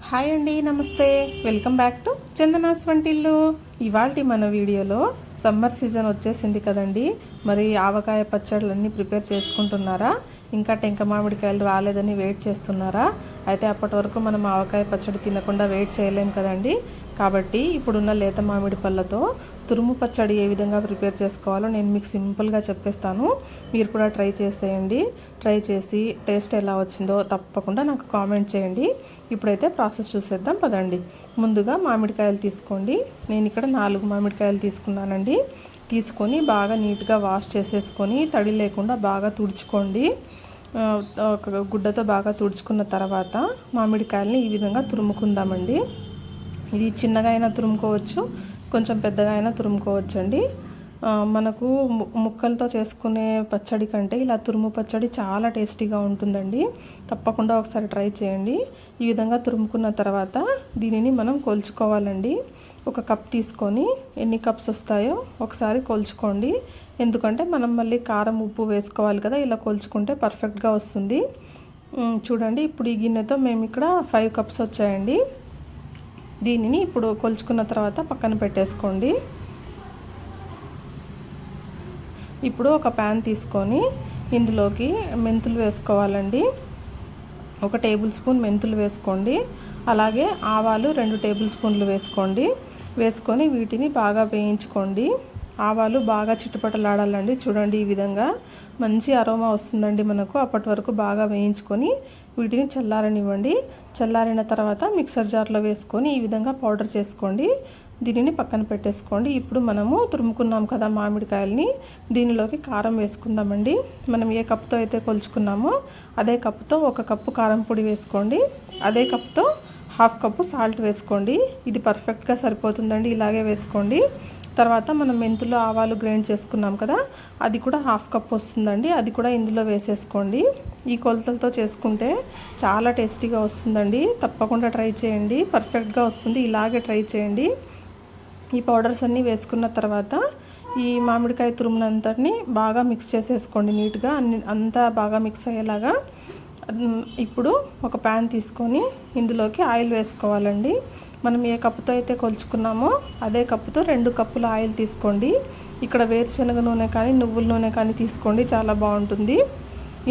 Hi అండి, నమస్తే. Welcome back to Chandana's వంటిల్లు. ఇవాల్టి మన వీడియోలో సమ్మర్ సీజన్ వచ్చేసింది కదండి. మరి ఆవకాయ పచ్చళ్ళన్నీ ప్రిపేర్ చేసుకుంటున్నారా? ఇంకా టెంక మామిడికాయలు రాలేదని వెయిట్ చేస్తున్నారా? అయితే అప్పటి వరకు మనం ఆవకాయ పచ్చడి తినకుండా వెయిట్ చేయలేం కదండి. కాబట్టి ఇప్పుడున్న లేత మామిడి పళ్ళతో తురుము పచ్చడి ఏ విధంగా ప్రిపేర్ చేసుకోవాలో నేను మీకు సింపుల్గా చెప్పేస్తాను. మీరు కూడా ట్రై చేసేయండి. ట్రై చేసి టేస్ట్ ఎలా వచ్చిందో తప్పకుండా నాకు కామెంట్ చేయండి. ఇప్పుడైతే ప్రాసెస్ చూసేద్దాం పదండి. ముందుగా మామిడికాయలు తీసుకోండి. నేను ఇక్కడ 4 మామిడికాయలు తీసుకున్నానండి. తీసుకొని బాగా నీట్గా వాష్ చేసేసుకొని తడి లేకుండా బాగా తుడుచుకోండి. ఒక గుడ్డతో బాగా తుడుచుకున్న తర్వాత మామిడికాయలని ఈ విధంగా తురుముకుందామండి. ఇది చిన్నగా అయినా తురుముకోవచ్చు, కొంచెం పెద్దగా అయినా తురుముకోవచ్చు అండి. మనకు ముక్కలతో చేసుకునే పచ్చడి కంటే ఇలా తురుము పచ్చడి చాలా టేస్టీగా ఉంటుందండి. తప్పకుండా ఒకసారి ట్రై చేయండి. ఈ విధంగా తురుముకున్న తర్వాత దీనిని మనం కొలుచుకోవాలండి. ఒక కప్ తీసుకొని ఎన్ని కప్స్ వస్తాయో ఒకసారి కొలుచుకోండి. ఎందుకంటే మనం మళ్ళీ కారం ఉప్పు వేసుకోవాలి కదా, ఇలా కొలుచుకుంటే పర్ఫెక్ట్గా వస్తుంది. చూడండి, ఇప్పుడు ఈ గిన్నెతో మేము ఇక్కడ 5 కప్స్ వచ్చాయండి. దీనిని ఇప్పుడు కొలుచుకున్న తర్వాత పక్కన పెట్టేసుకోండి. ఇప్పుడు ఒక ప్యాన్ తీసుకొని ఇందులోకి మెంతులు వేసుకోవాలండి. 1 టేబుల్ స్పూన్ మెంతులు వేసుకోండి. అలాగే ఆవాలు 2 టేబుల్ స్పూన్లు వేసుకోండి. వేసుకొని వీటిని బాగా వేయించుకోండి. ఆవాలు బాగా చిట్టుపటలాడాలండి. చూడండి, ఈ విధంగా మంచి అరోమా వస్తుందండి మనకు. అప్పటి వరకు బాగా వేయించుకొని వీటిని చల్లారనివ్వండి. చల్లారిన తర్వాత మిక్సర్ జార్లో వేసుకొని ఈ విధంగా పౌడర్ చేసుకోండి. దీనిని పక్కన పెట్టేసుకోండి. ఇప్పుడు మనము తురుముకున్నాం కదా మామిడికాయలని, దీనిలోకి కారం వేసుకుందామండి. మనం ఏ కప్తో అయితే కొలుచుకున్నామో అదే కప్తో 1 కప్పు కారం పొడి వేసుకోండి. అదే కప్తో 1/2 కప్పు సాల్ట్ వేసుకోండి. ఇది పర్ఫెక్ట్గా సరిపోతుందండి. ఇలాగే వేసుకోండి. తర్వాత మనం మెంతులు ఆవాలు గ్రైండ్ చేసుకున్నాం కదా, అది కూడా 1/2 కప్ వస్తుందండి. అది కూడా ఇందులో వేసేసుకోండి. ఈ కొలతలతో చేసుకుంటే చాలా టేస్టీగా వస్తుందండి. తప్పకుండా ట్రై చేయండి, పర్ఫెక్ట్గా వస్తుంది. ఇలాగే ట్రై చేయండి. ఈ పౌడర్స్ అన్నీ వేసుకున్న తర్వాత ఈ మామిడికాయ తురుమునంతటిని బాగా మిక్స్ చేసేసుకోండి నీట్గా, అంతా బాగా మిక్స్ అయ్యేలాగా. ఇప్పుడు ఒక ప్యాన్ తీసుకొని ఇందులోకి ఆయిల్ వేసుకోవాలండి. మనం ఏ కప్పుతో అయితే కొలుచుకున్నామో అదే కప్పుతో 2 కప్పుల ఆయిల్ తీసుకోండి. ఇక్కడ వేరుశనగ నూనె కానీ నువ్వుల నూనె కానీ తీసుకోండి, చాలా బాగుంటుంది.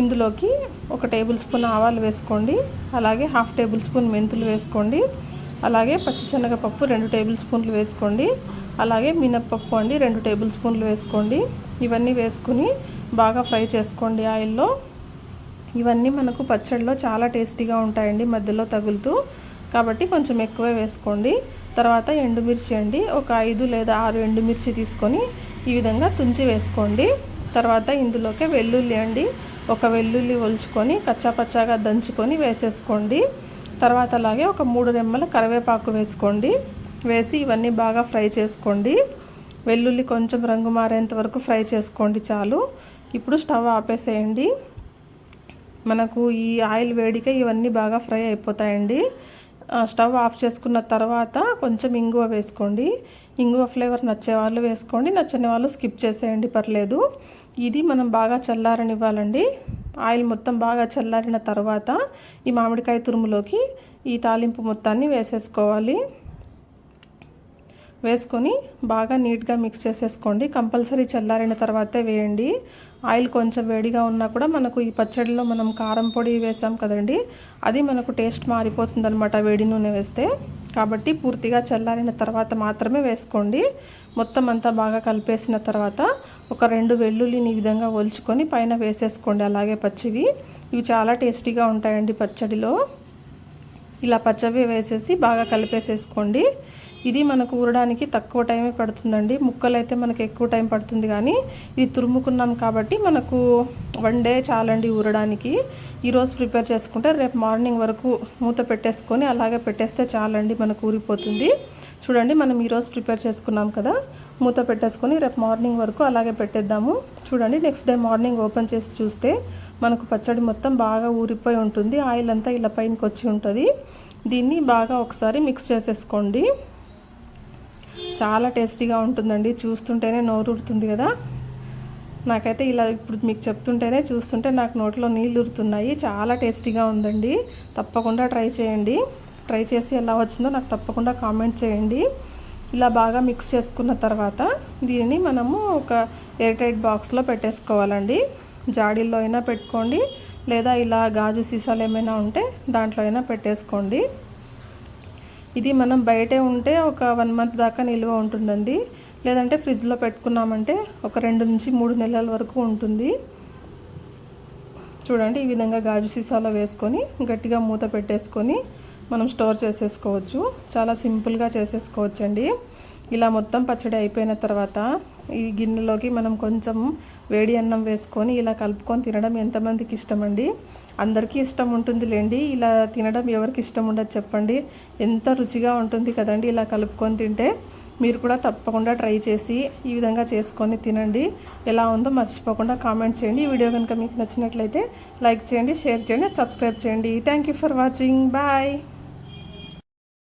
ఇందులోకి 1 టేబుల్ స్పూన్ ఆవాలు వేసుకోండి. అలాగే 1/2 టేబుల్ స్పూన్ మెంతులు వేసుకోండి. అలాగే పచ్చిశనగపప్పు 2 టేబుల్ స్పూన్లు వేసుకోండి. అలాగే మినప్పప్పు అండి 2 టేబుల్ స్పూన్లు వేసుకోండి. ఇవన్నీ వేసుకుని బాగా ఫ్రై చేసుకోండి ఆయిల్లో. ఇవన్నీ మనకు పచ్చడిలో చాలా టేస్టీగా ఉంటాయండి, మధ్యలో తగులుతూ. కాబట్టి కొంచెం ఎక్కువే వేసుకోండి. తర్వాత ఎండుమిర్చి అండి, ఒక 5 లేదా 6 ఎండుమిర్చి తీసుకొని ఈ విధంగా తుంచి వేసుకోండి. తర్వాత ఇందులోకి వెల్లుల్లి అండి, 1 వెల్లుల్లి ఒలుచుకొని కచ్చాపచ్చాగా దంచుకొని వేసేసుకోండి. తర్వాత అలాగే ఒక 3 రెమ్మల కరివేపాకు వేసుకోండి. వేసి ఇవన్నీ బాగా ఫ్రై చేసుకోండి. వెల్లుల్లి కొంచెం రంగు మారేంత వరకు ఫ్రై చేసుకోండి చాలు. ఇప్పుడు స్టవ్ ఆపేసేయండి. మనకు ఈ ఆయిల్ వేడికే ఇవన్నీ బాగా ఫ్రై అయిపోతాయండి. స్టవ్ ఆఫ్ చేసుకున్న తర్వాత కొంచెం ఇంగువ వేసుకోండి. ఇంగువ ఫ్లేవర్ నచ్చే వాళ్ళు వేసుకోండి, నచ్చని వాళ్ళు స్కిప్ చేసేయండి, పర్లేదు. ఇది మనం బాగా చల్లారనివ్వాలండి. ఆయిల్ మొత్తం బాగా చల్లారిన తర్వాత ఈ మామిడికాయ తురుములోకి ఈ తాలింపు మొత్తాన్ని వేసేసుకోవాలి. వేసుకొని బాగా నీట్గా మిక్స్ చేసేసుకోండి. కంపల్సరీ చల్లారిన తర్వాతే వేయండి. ఆయిల్ కొంచెం వేడిగా ఉన్నా కూడా మనకు ఈ పచ్చడిలో మనం కారం పొడి వేసాం కదండి, అది మనకు టేస్ట్ మారిపోతుంది అనమాట వేడి నూనె వేస్తే. కాబట్టి పూర్తిగా చల్లారిన తర్వాత మాత్రమే వేసుకోండి. మొత్తం అంతా బాగా కలిపేసిన తర్వాత ఒక 2 వెల్లుల్లిని ఈ విధంగా ఒలుచుకొని పైన వేసేసుకోండి, అలాగే పచ్చివి. ఇవి చాలా టేస్టీగా ఉంటాయండి పచ్చడిలో. ఇలా పచ్చవి వేసేసి బాగా కలిపేసేసుకోండి. ఇది మనకు ఊరడానికి తక్కువ టైమే పడుతుందండి. ముక్కలు అయితే మనకు ఎక్కువ టైం పడుతుంది, కానీ ఇది తురుముకున్నాం కాబట్టి మనకు 1 డే చాలండి ఊరడానికి. ఈరోజు ప్రిపేర్ చేసుకుంటే రేపు మార్నింగ్ వరకు మూత పెట్టేసుకొని అలాగే పెట్టేస్తే చాలండి, మనకు ఊరిపోతుంది. చూడండి, మనం ఈరోజు ప్రిపేర్ చేసుకున్నాం కదా, మూత పెట్టేసుకొని రేపు మార్నింగ్ వరకు అలాగే పెట్టేద్దాము. చూడండి, నెక్స్ట్ డే మార్నింగ్ ఓపెన్ చేసి చూస్తే మనకు పచ్చడి మొత్తం బాగా ఊరిపోయి ఉంటుంది. ఆయిల్ అంతా ఇలా పైనకి వచ్చి ఉంటుంది. దీన్ని బాగా ఒకసారి మిక్స్ చేసేసుకోండి. చాలా టేస్టీగా ఉంటుందండి. చూస్తుంటేనే నోరు ఊరుతుంది కదా. నాకైతే ఇలా ఇప్పుడు మీకు చెప్తుంటేనే చూస్తుంటే నాకు నోట్లో నీళ్ళు ఊరుతున్నాయి. చాలా టేస్టీగా ఉందండి. తప్పకుండా ట్రై చేయండి. ట్రై చేసి ఎలా వచ్చిందో నాకు తప్పకుండా కామెంట్ చేయండి. ఇలా బాగా మిక్స్ చేసుకున్న తర్వాత దీనిని మనము ఒక ఎయిర్ టైట్ బాక్స్లో పెట్టేసుకోవాలండి. జాడీల్లో అయినా పెట్టుకోండి, లేదా ఇలా గాజు సీసాలు ఏమైనా ఉంటే దాంట్లో అయినా పెట్టేసుకోండి. ఇది మనం బయటే ఉంటే ఒక 1 మంత్ దాకా నిల్వ ఉంటుందండి. లేదంటే ఫ్రిడ్జ్లో పెట్టుకున్నామంటే ఒక 2 నుంచి 3 నెలల వరకు ఉంటుంది. చూడండి, ఈ విధంగా గాజు సీసాలో వేసుకొని గట్టిగా మూత పెట్టేసుకొని మనం స్టోర్ చేసేసుకోవచ్చు. చాలా సింపుల్గా చేసేసుకోవచ్చండి. ఇలా మొత్తం పచ్చడి అయిపోయిన తర్వాత ఈ గిన్నెలోకి మనం కొంచెం వేడి అన్నం వేసుకొని ఇలా కలుపుకొని తినడం ఎంతమందికి ఇష్టమండి? అందరికీ ఇష్టం ఉంటుందిలేండి. ఇలా తినడం ఎవరికి ఇష్టం ఉండదు చెప్పండి? ఎంత రుచిగా ఉంటుంది కదండి ఇలా కలుపుకొని తింటే. మీరు కూడా తప్పకుండా ట్రై చేసి ఈ విధంగా చేసుకొని తినండి. ఎలా ఉందో మర్చిపోకుండా కామెంట్ చేయండి. ఈ వీడియో కనుక మీకు నచ్చినట్లయితే లైక్ చేయండి, షేర్ చేయండి, సబ్స్క్రైబ్ చేయండి. Thank you for watching. Bye.